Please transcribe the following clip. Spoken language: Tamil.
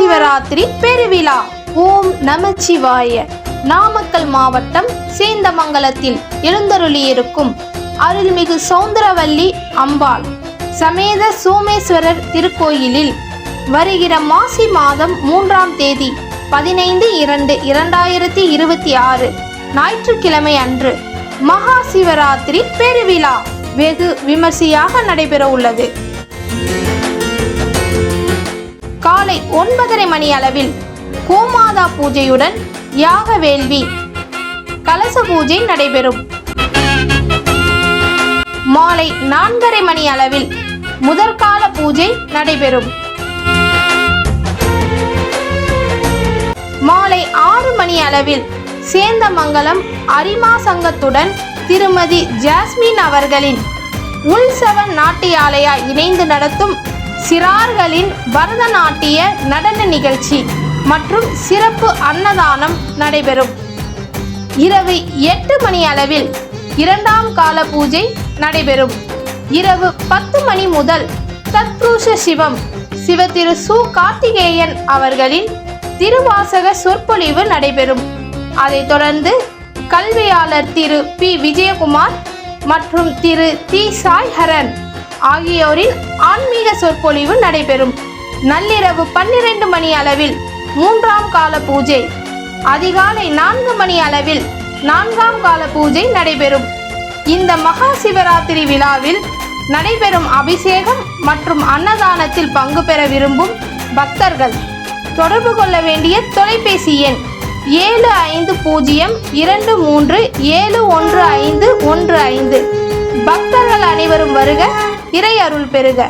சிவராத்திரி பெருவிழா. ஓம் நமச்சிவாய. நாமக்கல் மாவட்டம் சேந்தமங்கலத்தில் எழுந்தருளியிருக்கும் அருள்மிகு சௌந்தரவல்லி அம்பாள் சமேத சோமேஸ்வரர் திருக்கோயிலில் வருகிற மாசி மாதம் 3ஆம் தேதி 15/2/2026 ஞாயிற்றுக்கிழமை அன்று மகா சிவராத்திரி பெருவிழா வெகு விமர்சையாக நடைபெற உள்ளது. காலை 9:30 மணி அளவில் கோமாதா பூஜையுடன் யாக வேள்வி கலச பூஜை நடைபெறும். மாலை 4:30 மணி அளவில் முதற்கால பூஜை நடைபெறும். மாலை 6 மணி அளவில் சேந்தமங்கலம் அரிமா சங்கத்துடன் திருமதி ஜாஸ்மின் அவர்களின் உள்சவ நாட்டியாலயா இணைந்து நடத்தும் சிறார்களின் பரதநாட்டிய நடன நிகழ்ச்சி மற்றும் சிறப்பு அன்னதானம் நடைபெறும். இரவு 8 மணி அளவில் 2ஆம் கால பூஜை நடைபெறும். இரவு 10 மணி முதல் தத்புருஷ சிவம் சிவதிரு சு கார்த்திகேயன் அவர்களின் திருவாசக சொற்பொழிவு நடைபெறும். அதைத் தொடர்ந்து கல்வியாளர் திரு பி விஜயகுமார் மற்றும் திரு தி சாய்ஹரன் ஆகியோரின் ஆன்மீக சொற்பொழிவு நடைபெறும். நள்ளிரவு 12 மணி அளவில் 3ஆம் கால பூஜை, அதிகாலை 4 மணி அளவில் 4ஆம் கால பூஜை நடைபெறும். இந்த மகா சிவராத்திரி விழாவில் நடைபெறும் அபிஷேகம் மற்றும் அன்னதானத்தில் பங்கு பெற விரும்பும் பக்தர்கள் தொடர்பு கொள்ள வேண்டிய தொலைபேசி எண் 7502371515. பக்தர்கள் அனைவரும் வருக, இறை அருள் பெறுக.